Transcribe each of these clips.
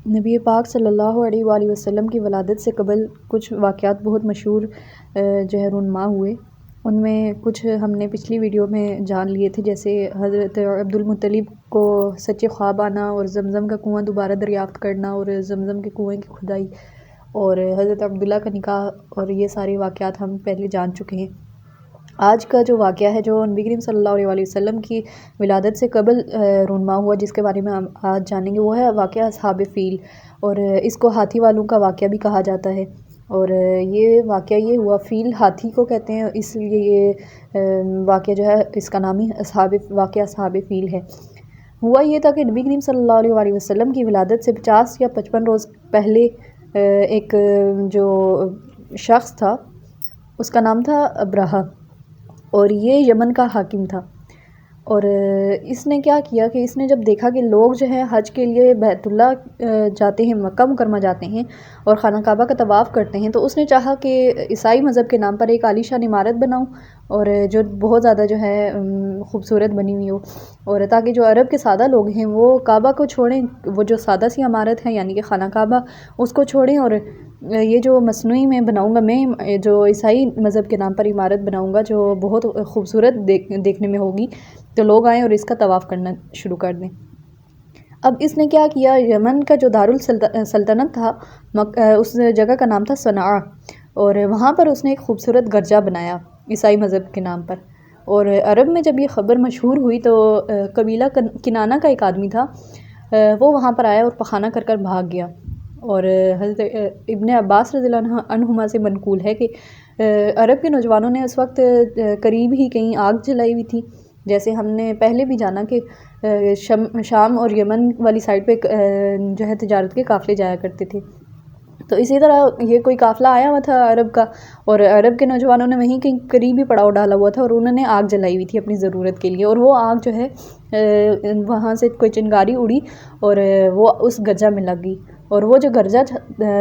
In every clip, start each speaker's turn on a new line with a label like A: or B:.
A: نبی پاک صلی اللہ علیہ وآلہ وسلم کی ولادت سے قبل کچھ واقعات بہت مشہور جو ہے رونما ہوئے. ان میں کچھ ہم نے پچھلی ویڈیو میں جان لیے تھے، جیسے حضرت عبد المطلب کو سچے خواب آنا اور زمزم کا کنواں دوبارہ دریافت کرنا اور زمزم کے کنویں کی کھدائی اور حضرت عبداللہ کا نکاح، اور یہ سارے واقعات ہم پہلے جان چکے ہیں. آج کا جو واقعہ ہے جو نبی کریم صلی اللہ علیہ وآلہ وسلم کی ولادت سے قبل رونما ہوا، جس کے بارے میں ہم آج جانیں گے، وہ ہے واقعہ اصحاب فیل، اور اس کو ہاتھی والوں کا واقعہ بھی کہا جاتا ہے. اور یہ واقعہ یہ ہوا، فیل ہاتھی کو کہتے ہیں، اس لیے یہ واقعہ جو ہے اس کا نام ہی واقعہ اصحاب فیل ہے. ہوا یہ تھا کہ نبی کریم صلی اللہ علیہ وآلہ وسلم کی ولادت سے 50 یا 55 روز پہلے ایک جو شخص تھا، اس کا نام تھا ابرہہ، اور یہ یمن کا حاکم تھا. اور اس نے کیا کیا کہ اس نے جب دیکھا کہ لوگ جو ہے حج کے لیے بیت اللہ جاتے ہیں، مکہ مکرمہ جاتے ہیں اور خانہ کعبہ کا طواف کرتے ہیں، تو اس نے چاہا کہ عیسائی مذہب کے نام پر ایک عالیشان عمارت بناؤں، اور جو بہت زیادہ جو ہے خوبصورت بنی ہوئی ہو، اور تاکہ جو عرب کے سادہ لوگ ہیں وہ کعبہ کو چھوڑیں، وہ جو سادہ سی عمارت ہے یعنی کہ خانہ کعبہ، اس کو چھوڑیں، اور یہ جو مصنوعی میں بناؤں گا، میں جو عیسائی مذہب کے نام پر عمارت بناؤں گا جو بہت خوبصورت دیکھنے میں ہوگی، تو لوگ آئیں اور اس کا طواف کرنا شروع کر دیں. اب اس نے کیا کیا، یمن کا جو دارالسلطنت تھا، اس جگہ کا نام تھا صنعاء، اور وہاں پر اس نے ایک خوبصورت گرجا بنایا عیسائی مذہب کے نام پر. اور عرب میں جب یہ خبر مشہور ہوئی تو قبیلہ کنانہ کا ایک آدمی تھا، وہ وہاں پر آیا اور پخانہ کر کر بھاگ گیا. اور حضرت ابن عباس رضی اللہ عنہما سے منقول ہے کہ عرب کے نوجوانوں نے اس وقت قریب ہی کہیں آگ جلائی ہوئی تھی. جیسے ہم نے پہلے بھی جانا کہ شام اور یمن والی سائڈ پہ جو ہے تجارت کے قافلے جایا کرتے تھے، تو اسی طرح یہ کوئی قافلہ آیا ہوا تھا عرب کا، اور عرب کے نوجوانوں نے وہیں کہیں قریب ہی پڑاؤ ڈالا ہوا تھا، اور انہوں نے آگ جلائی ہوئی تھی اپنی ضرورت کے لیے. اور وہ آگ جو ہے وہاں سے کوئی چنگاری اڑی اور وہ اس گرجا میں لگ گئی، اور وہ جو گرجا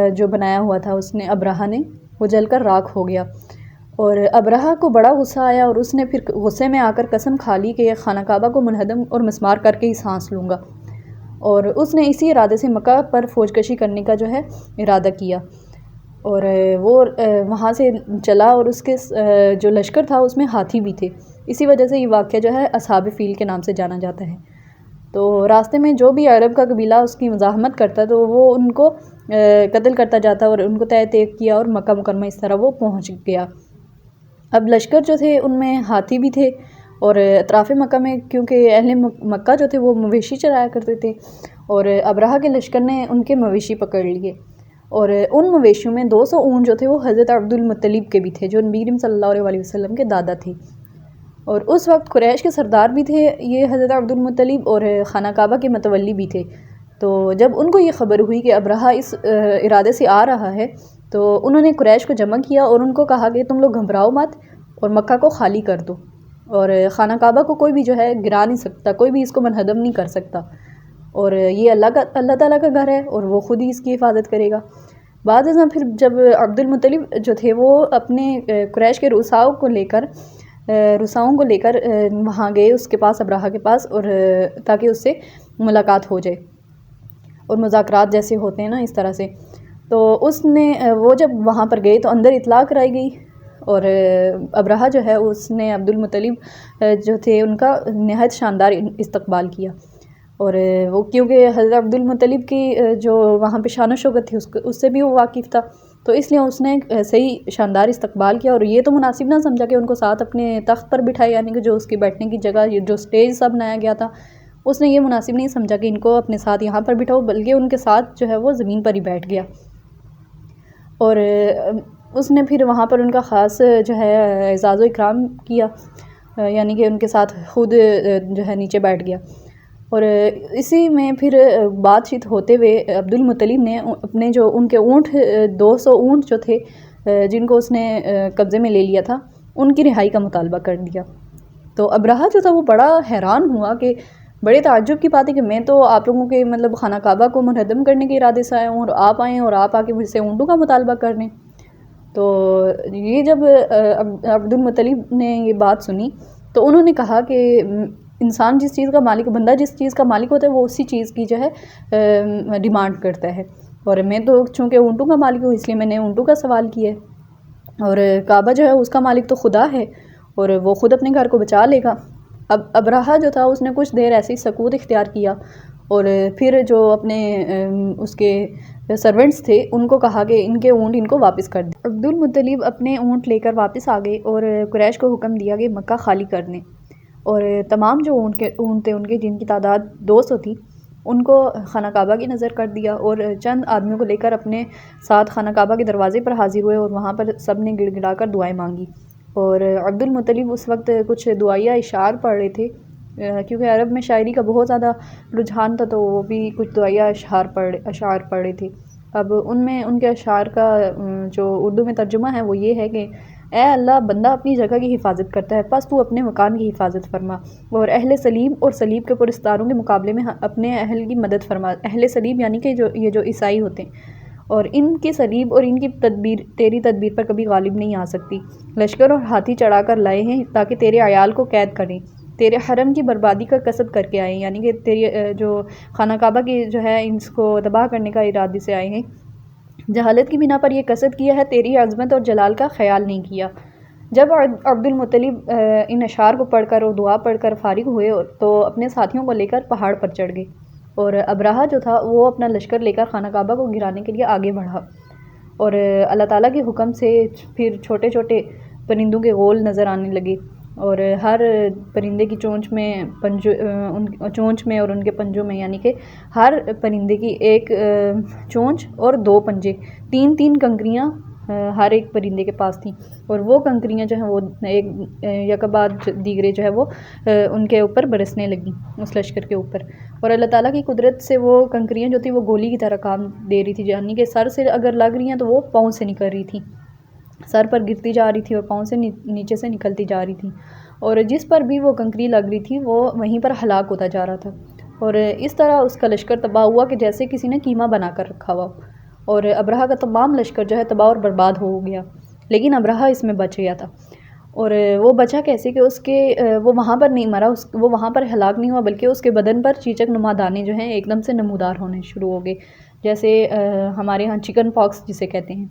A: جو بنایا ہوا تھا اس نے ابرہہ نے، وہ جل کر راکھ ہو گیا. اور ابرہہ کو بڑا غصہ آیا، اور اس نے پھر غصے میں آ کر قسم کھا لی کہ خانہ کعبہ کو منہدم اور مسمار کر کے ہی سانس لوں گا. اور اس نے اسی ارادے سے مکہ پر فوج کشی کرنے کا جو ہے ارادہ کیا، اور وہ وہاں سے چلا، اور اس کے جو لشکر تھا اس میں ہاتھی بھی تھے. اسی وجہ سے یہ واقعہ جو ہے اصحاب فیل کے نام سے جانا جاتا ہے. تو راستے میں جو بھی عرب کا قبیلہ اس کی مزاحمت کرتا تو وہ ان کو قتل کرتا جاتا، اور ان کو تہہ تیگ کیا، اور مکہ مکرمہ اس طرح وہ پہنچ گیا. اب لشکر جو تھے ان میں ہاتھی بھی تھے، اور اطراف مکہ میں کیونکہ اہل مکہ جو تھے وہ مویشی چرایا کرتے تھے، اور ابرہہ کے لشکر نے ان کے مویشی پکڑ لیے. اور ان مویشیوں میں 200 اونٹ جو تھے وہ حضرت عبد المطلب کے بھی تھے، جو نبی کریم صلی اللہ علیہ وسلم کے دادا تھے. اور اس وقت قریش کے سردار بھی تھے یہ حضرت عبد المطلب، اور خانہ کعبہ کے متولی بھی تھے. تو جب ان کو یہ خبر ہوئی کہ ابرہہ اس ارادے سے آ رہا ہے، تو انہوں نے قریش کو جمع کیا اور ان کو کہا کہ تم لوگ گھبراؤ مت اور مکہ کو خالی کر دو، اور خانہ کعبہ کو کوئی بھی جو ہے گرا نہیں سکتا، کوئی بھی اس کو منہدم نہیں کر سکتا، اور یہ اللہ تعالیٰ کا گھر ہے اور وہ خود ہی اس کی حفاظت کرے گا. بعد ازاں پھر جب عبد المطلب جو تھے وہ اپنے قریش کے رؤساؤں کو لے کر وہاں گئے اس کے پاس، ابرہہ کے پاس، اور تاکہ اس سے ملاقات ہو جائے، اور مذاکرات جیسے ہوتے ہیں نا اس طرح سے. تو اس نے وہ جب وہاں پر گئے تو اندر اطلاع کرائی گئی، اور ابرہہ جو ہے اس نے عبد المطلب جو تھے ان کا نہایت شاندار استقبال کیا. اور وہ کیونکہ حضرت عبد المطلب کی جو وہاں پہ شان و شوکت تھی اس سے بھی وہ واقف تھا، تو اس لیے اس نے صحیح شاندار استقبال کیا. اور یہ تو مناسب نہ سمجھا کہ ان کو ساتھ اپنے تخت پر بٹھائے، یعنی کہ جو اس کے بیٹھنے کی جگہ جو اسٹیج سا بنایا گیا تھا، اس نے یہ مناسب نہیں سمجھا کہ ان کو اپنے ساتھ یہاں پر بٹھاؤ، بلکہ ان کے ساتھ جو ہے وہ زمین پر ہی بیٹھ گیا. اور اس نے پھر وہاں پر ان کا خاص جو ہے اعزاز و اکرام کیا، یعنی کہ ان کے ساتھ خود جو ہے نیچے بیٹھ گیا. اور اسی میں پھر بات چیت ہوتے ہوئے عبد المطلب نے اپنے جو ان کے اونٹ 200 اونٹ جو تھے جن کو اس نے قبضے میں لے لیا تھا، ان کی رہائی کا مطالبہ کر دیا. تو ابرہہ جو تھا وہ بڑا حیران ہوا کہ بڑے تعجب کی بات ہے کہ میں تو آپ لوگوں کے مطلب خانہ کعبہ کو منہدم کرنے کے ارادے سے آیا ہوں، اور آپ آئیں اور آپ آ کے مجھ سے اونٹوں کا مطالبہ کر رہے ہیں. تو یہ جب عبد المطلب نے یہ بات سنی تو انہوں نے کہا کہ انسان جس چیز کا مالک، بندہ جس چیز کا مالک ہوتا ہے وہ اسی چیز کی جو ہے ڈیمانڈ کرتا ہے، اور میں تو چونکہ اونٹوں کا مالک ہوں اس لیے میں نے اونٹوں کا سوال کیا ہے، اور کعبہ جو ہے اس کا مالک تو خدا ہے اور وہ خود اپنے گھر کو بچا لے گا۔ اب ابرہہ جو تھا اس نے کچھ دیر ایسے ہی سکوت اختیار کیا، اور پھر جو اپنے اس کے سرونٹس تھے ان کو کہا کہ ان کے اونٹ ان کو واپس کر دیں۔ عبد المطلب اپنے اونٹ لے کر واپس آ گئے اور قریش کو حکم دیا کہ مکہ خالی کر دیں، اور تمام جو اونٹ تھے ان کے جن کی تعداد 200 تھی ان کو خانہ کعبہ کی نظر کر دیا، اور چند آدمیوں کو لے کر اپنے ساتھ خانہ کعبہ کے دروازے پر حاضر ہوئے، اور وہاں پر سب نے گڑ گڑا کر دعائیں مانگی، اور عبد المطلب اس وقت کچھ دعائیہ اشعار پڑھ رہے تھے، کیونکہ عرب میں شاعری کا بہت زیادہ رجحان تھا تو وہ بھی کچھ دعائیہ اشعار پڑھ رہے تھے۔ اب ان میں ان کے اشعار کا جو اردو میں ترجمہ ہے وہ یہ ہے کہ اے اللہ، بندہ اپنی جگہ کی حفاظت کرتا ہے، پس تو اپنے مکان کی حفاظت فرما، اور اہل صلیب اور صلیب کے پرستاروں کے مقابلے میں اپنے اہل کی مدد فرما۔ اہل صلیب یعنی کہ یہ جو عیسائی ہوتے ہیں، اور ان کی صلیب اور ان کی تدبیر تیری تدبیر پر کبھی غالب نہیں آ سکتی۔ لشکر اور ہاتھی چڑھا کر لائے ہیں تاکہ تیرے عیال کو قید کریں، تیرے حرم کی بربادی کا قصد کر کے آئے ہیں، یعنی کہ تیری جو خانہ کعبہ کی جو ہے اس کو تباہ کرنے کا ارادے سے آئے ہیں، جہالت کی بنا پر یہ قصد کیا ہے، تیری عظمت اور جلال کا خیال نہیں کیا۔ جب عبد المطلب ان اشعار کو پڑھ کر اور دعا پڑھ کر فارغ ہوئے تو اپنے ساتھیوں کو لے کر پہاڑ پر چڑھ گئے، اور ابرہہ جو تھا وہ اپنا لشکر لے کر خانہ کعبہ کو گرانے کے لیے آگے بڑھا، اور اللہ تعالیٰ کے حکم سے پھر چھوٹے چھوٹے پرندوں کے غول نظر آنے لگے، اور ہر پرندے کی چونچ میں اور ان کے پنجوں میں، یعنی کہ ہر پرندے کی ایک چونچ اور 2 پنجے، 3 کنکریاں ہر ایک پرندے کے پاس تھیں، اور وہ کنکریاں جو ہیں وہ ایک یک بعد دیگرے جو ہے وہ ان کے اوپر برسنے لگیں، اس لشکر کے اوپر، اور اللہ تعالیٰ کی قدرت سے وہ کنکریاں جو تھیں وہ گولی کی طرح کام دے رہی تھی، یعنی کہ سر سے اگر لگ رہی ہیں تو وہ پاؤں سے نکل رہی تھی، سر پر گرتی جا رہی تھی اور پاؤں سے نیچے سے نکلتی جا رہی تھی، اور جس پر بھی وہ کنکری لگ رہی تھی وہ وہیں پر ہلاک ہوتا جا رہا تھا، اور اس طرح اس کا لشکر تباہ ہوا کہ جیسے کسی نے کیما بنا کر رکھا ہوا، اور ابرہہ کا تمام لشکر جو ہے تباہ اور برباد ہو گیا، لیکن ابرہہ اس میں بچ گیا تھا، اور وہ بچا کیسے کہ وہ وہاں پر نہیں مرا، وہ وہاں پر ہلاک نہیں ہوا، بلکہ اس کے بدن پر چیچک نما دانے جو ہیں ایک دم سے نمودار ہونے شروع ہو گئے، جیسے ہمارے ہاں چکن پاکس جسے کہتے ہیں،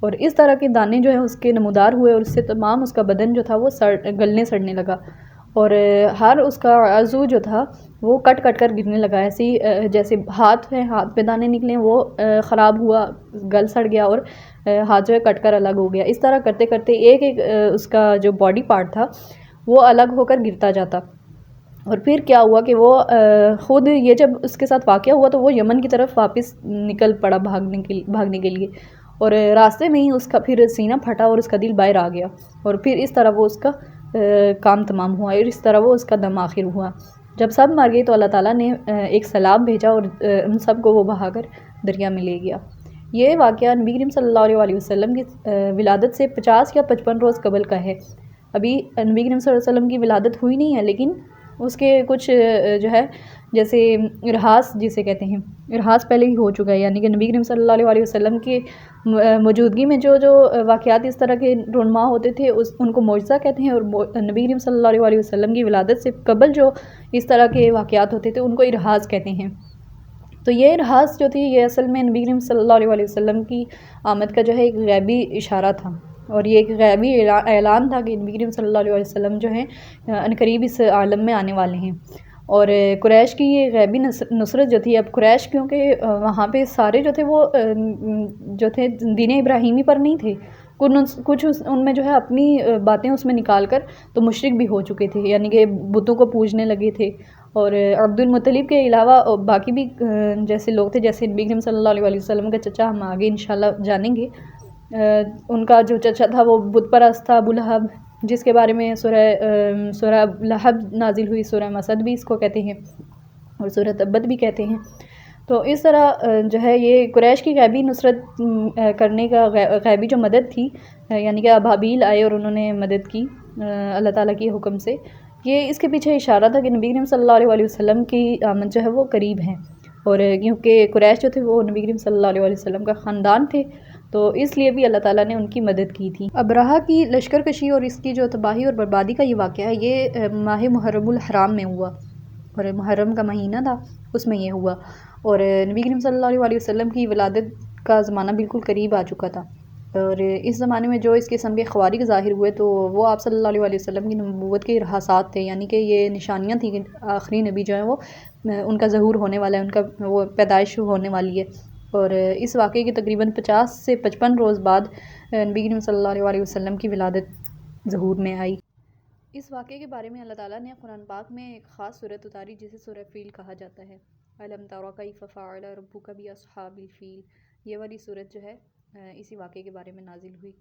A: اور اس طرح کے دانے جو ہیں اس کے نمودار ہوئے، اور اس سے تمام اس کا بدن جو تھا وہ گلنے سڑنے لگا، اور ہر اس کا عضو جو تھا وہ کٹ کٹ کر گرنے لگا، ایسے ہی جیسے ہاتھ پہ دانے نکلے وہ خراب ہوا، گل سڑ گیا، اور ہاتھ جو ہے کٹ کر الگ ہو گیا، اس طرح کرتے کرتے ایک ایک اس کا جو باڈی پارٹ تھا وہ الگ ہو کر گرتا جاتا، اور پھر کیا ہوا کہ وہ خود یہ جب اس کے ساتھ واقعہ ہوا تو وہ یمن کی طرف واپس نکل پڑا بھاگنے کے لیے، اور راستے میں ہی اس کا پھر سینہ پھٹا اور اس کا دل باہر آ گیا، اور پھر اس طرح وہ اس کا کام تمام ہوا، اور اس طرح وہ اس کا دم آخر ہوا۔ جب سب مر گئے تو اللہ تعالیٰ نے ایک سیلاب بھیجا اور ان سب کو وہ بہا کر دریا میں لے گیا۔ یہ واقعہ نبی کریم صلی اللہ علیہ وسلم کی ولادت سے 50 یا 55 روز قبل کا ہے۔ ابھی نبی کریم صلی اللہ علیہ وسلم کی ولادت ہوئی نہیں ہے، لیکن اس کے کچھ جو ہے جیسے ارہاس جسے کہتے ہیں، ارہاس پہلے ہی ہو چکا ہے، یعنی کہ نبی کریم صلی اللہ علیہ وسلم کی موجودگی میں جو واقعات اس طرح کے رونما ہوتے تھے ان کو معجزہ کہتے ہیں، اور نبی کریم صلی اللہ علیہ وسلم کی ولادت سے قبل جو اس طرح کے واقعات ہوتے تھے ان کو ارہاس کہتے ہیں۔ تو یہ ارہاس جو تھی یہ اصل میں نبی کریم صلی اللہ علیہ وسلم کی آمد کا جو ہے ایک غیبی اشارہ تھا، اور یہ ایک غیبی اعلان تھا کہ نبی کریم صلی اللہ علیہ وسلم جو ہیں عنقریب اس عالم میں آنے والے ہیں، اور قریش کی یہ غیبی نصرت جو تھی، اب قریش کیونکہ وہاں پہ سارے جو تھے وہ جو تھے دین ابراہیمی پر نہیں تھے، کچھ ان میں جو ہے اپنی باتیں اس میں نکال کر تو مشرک بھی ہو چکے تھے، یعنی کہ بتوں کو پوجنے لگے تھے، اور عبد المطلب کے علاوہ باقی بھی جیسے لوگ تھے، جیسے نبی کریم صلی اللہ علیہ وسلم کا چچا ہم آگے انشاءاللہ جانیں گے، ان کا جو چچا تھا وہ بت پرست تھا، ابو لہب، جس کے بارے میں سورہ لہب نازل ہوئی، سورہ مسد بھی اس کو کہتے ہیں اور سورہ تبت بھی کہتے ہیں۔ تو اس طرح جو ہے یہ قریش کی غیبی نصرت کرنے کا غیبی جو مدد تھی، یعنی کہ ابابیل آئے اور انہوں نے مدد کی اللہ تعالیٰ کے حکم سے، یہ اس کے پیچھے اشارہ تھا کہ نبی کریم صلی اللہ علیہ وسلم کی آمد جو ہے وہ قریب ہے، اور کیونکہ قریش جو تھے وہ نبی کریم صلی اللہ علیہ وسلم کا خاندان تھے، تو اس لیے بھی اللہ تعالیٰ نے ان کی مدد کی تھی۔ ابرہہ کی لشکر کشی اور اس کی جو تباہی اور بربادی کا یہ واقعہ ہے، یہ ماہ محرم الحرام میں ہوا، اور محرم کا مہینہ تھا، اس میں یہ ہوا، اور نبی کریم صلی اللہ علیہ وسلم کی ولادت کا زمانہ بالکل قریب آ چکا تھا، اور اس زمانے میں جو اس قسم کے خوارق ظاہر ہوئے تو وہ آپ صلی اللہ علیہ وسلم کی نبوت کے ارہاسات تھے، یعنی کہ یہ نشانیاں تھیں کہ آخری نبی جو ہیں وہ ان کا ظہور ہونے والا ہے، ان کا وہ پیدائش ہونے والی ہے۔ اور اس واقعے کے تقریباً 50 سے 55 روز بعد نبی کریم صلی اللہ علیہ وسلم کی ولادت ظہور میں آئی۔ اس واقعے کے بارے میں اللہ تعالیٰ نے قرآن پاک میں ایک خاص صورت اتاری جسے سورہ فیل کہا جاتا ہے۔ أَلَمْ تَرَ كَيْفَ فَعَلَ رَبُّكَ بِأَصْحَابِ الْفِيلِ، یہ والی صورت جو ہے اسی واقعے کے بارے میں نازل ہوئی۔